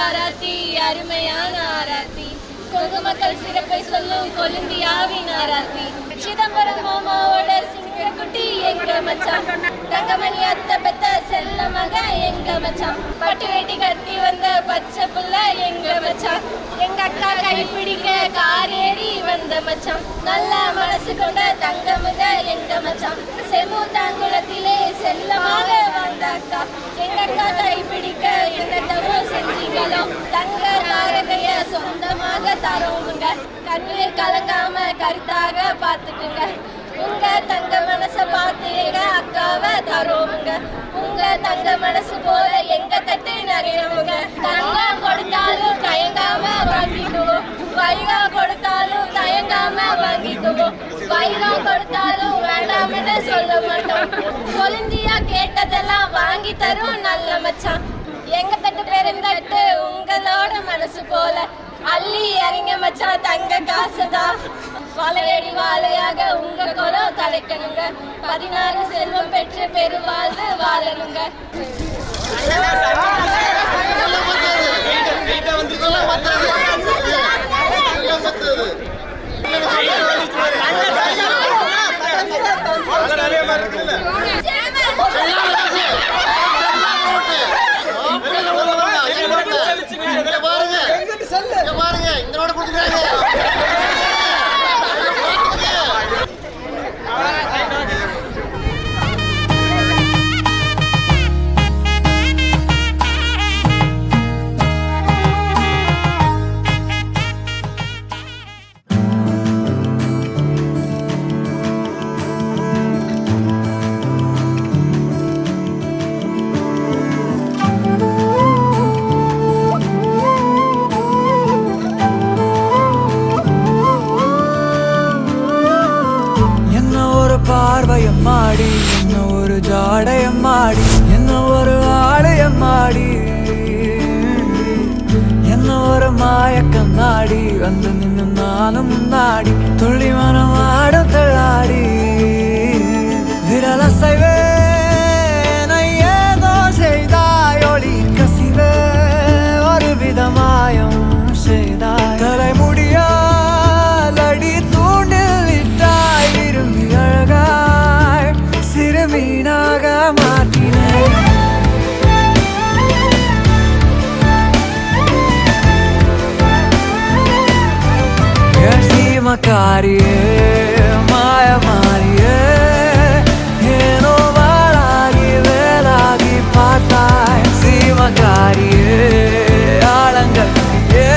ஆராத்தி அருமையான ஆராத்தி குங்குமக்கள் சிறப்பை சொல்லும் கொழுந்தியாவின் ஆராத்தி சிதம்பரம் மாமாவோட சிங்கக்குட்டி எங்க மச்சான் தங்கமணி அத்தை பெத்த செல்ல மக எங்க மச்சான் பட்டு வேட்டி கட்டி வந்த பச்சை புள்ள எங்க மச்சான் எங்க அக்கா கைப்பிடிக்க காரேறி வந்த மச்சான் நல்ல மனசு கொண்ட தங்கமுக எங்க மச்சான் செமுத்தாங்குளத்திலே செல்லமாக வந்த அக்கா எங்க அக்கா கைப்பிடிக்க என்னதவோ செஞ்சீங்களோ தங்க தாரகைய சொந்தமாக தரோமுங்க கண்ணீர் கலங்காம கருத்தாக பார்த்துக்குங்க உங்க தங்க மனசை பார்த்து எங்க அக்காவை தரோமுங்க உங்க தங்க மனசு போல எங்க தட்டு நிறையவங்க தங்கம் கொடுத்தாலும் தயங்காம வாங்கிக்குவோம் வைரம் கொடுத்தாலும் தயங்காம வாங்கிக்குவோம் வைரம் கொடுத்தாலும் வேண்டாம்னு சொல்ல மாட்டோம் கொழுந்தியா கேட்டதெல்லாம் வாங்கி தரும் நல்ல மச்சான் எங்க தட்டு பெருந்தட்டு உங்களோட மனசு போல அள்ளி இறங்க மச்சான் தங்க காசுதான் வாழையடி வாழையாக உங்க குலம் தலைக்கணுங்க 16 செல்வம் பெற்று பெருவாழ்வு வாழணுங்க பாருங்க இந்த கொடுத்துருக்காங்க பார்வையம்மாடி என்ன ஒரு ஜாடையம்மாடி என்ன ஒரு ஆடையம்மாடி என்ன ஒரு மாயக்கம் நாடி வந்து நின்று நானும் நாடி துள்ளி மனம் ஆடும் தள்ளாடி விரலசைவே ஏதோ செய்தாய் ஒளி கசிவே ஒரு விதமாயம் செய்தாய் தலைமுடியா மீனாக மாற்றினேன் சீமக்காரியே மாயமாரியே ஏனோ வாழாகி வேலாகி பார்த்தாய் சீமக்காரியே ஆழங்கட்டியே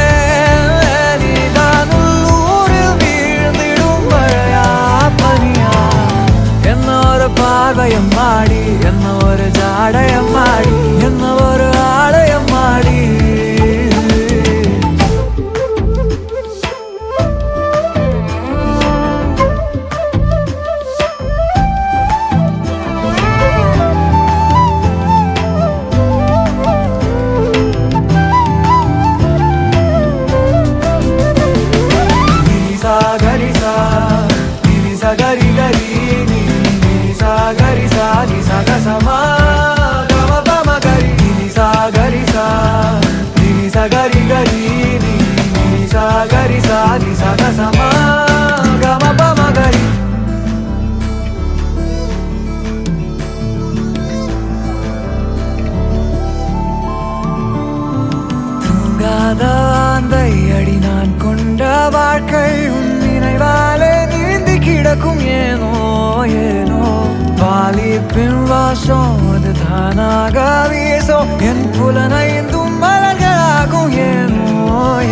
நீதான் உள்ளூரில் வீழ்ந்திடும் மழையா பனியா என்னோட பார்வையம்மாடி என்ன ஒரு ஜாடையம்மாடி என்ன ஒரு ஆடையம்மாடி கரிசா கரிசா கரி கரி gari sa ni sa ga sa ma ga ma pa ma gari ni sa gari gari ni sa gari sa ni sa ga sa ma ga ma pa ma gari தூங்காத அந்தை அடி நான் கொண்ட வாழ்க்கை உன் நினைவாலே நீந்தி கிடக்கும் ஏனோ ஏனோ வாலிப்பின் வாசம் அது தானாக வீசும் என் புலனைந்தும் மலர்களாகும் ஏனோ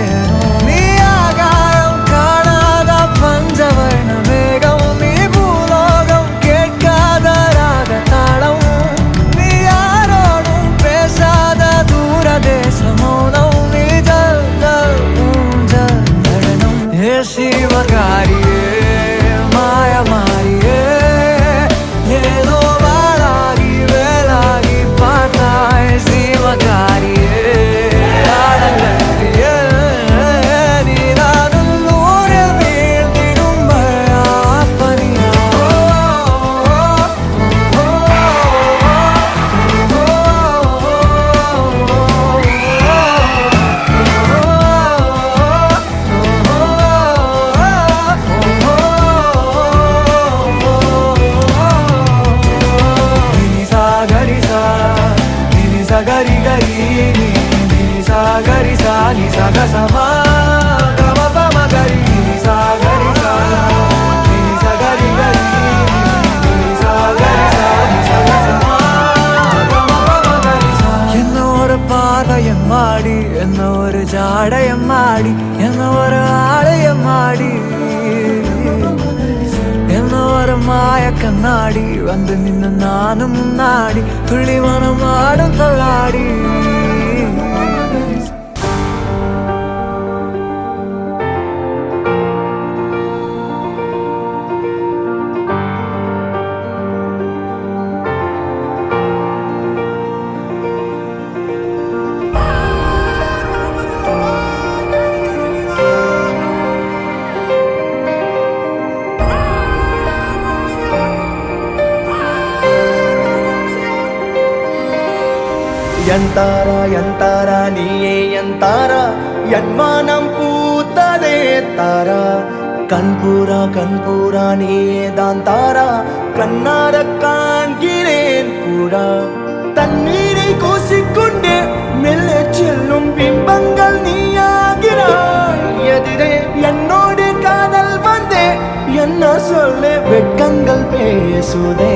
ஏனோ நீ ஆகாயம் காணாத பஞ்சவர்ண மேகம் நீ பூலோகம் கேட்காத ராக தாளம் நீ யாரோடும் பேசாத தூர தேச மௌனம் நீ ஜல் ஜல் ஊஞ்சல் நடனம் ஹே சிவகாரியே மாயமாரியே ஏதோ வாழாகி வேலாகி பார்த்தாய் சீமகாரி சாகரி சாகி சகசமா கமபம கரி நினி சாகரி சா நினி சகரி கரி நினி சாகரி சாகி சகசமா கமபம கரி சா என்ன ஒரு பார்வையம் மாடி என்ன ஒரு ஜாடையம் மாடி என்ன ஒரு ஆலயம் மாடி என்ன ஒரு மாய கண்ணாடி வந்து நின்று நானும் முன்னாடி துள்ளி மனம் ஆடும் தள்ளாடி ಎಂತಾರ ನೀಯೇ ಎಂತಾರ ಎನ್ಮಾನಂ பூத்ததே தாரா கண்பூரா நீயே தான் தாரா கண்ணார காண்கிறேன் பூரா தண்ணீரை கூசிக்கொண்டே மெல்ல செல்லும் பிம்பங்கள் நீயாகிறாய் எதிரே என்னோடு காதல் வந்தே என்ன சொல்ல வெட்கங்கள் பேசுதே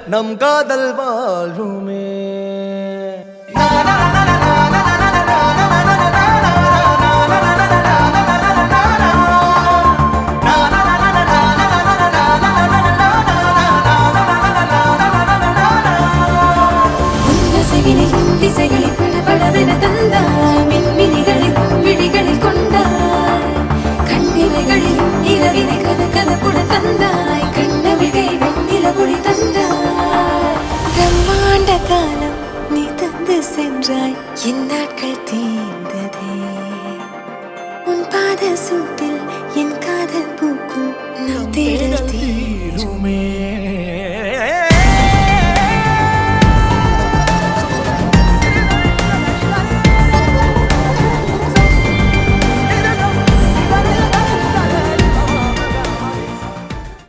நம் காதல் வாழ்வுமே திசைகளை படபடவென தந்தாய் மின்மினிகளில் விழிகளில் கொண்டாய் கண்ணிமைகளில் இரவினை கதகதப்புட தந்தாய் கண்ணவிழை வெண்ணில ஒளி தந்தாய் பிரம்மாண்ட காலம் நீ தந்து சென்றாய் என் நாட்கள் தீர்ந்ததே உன் பாத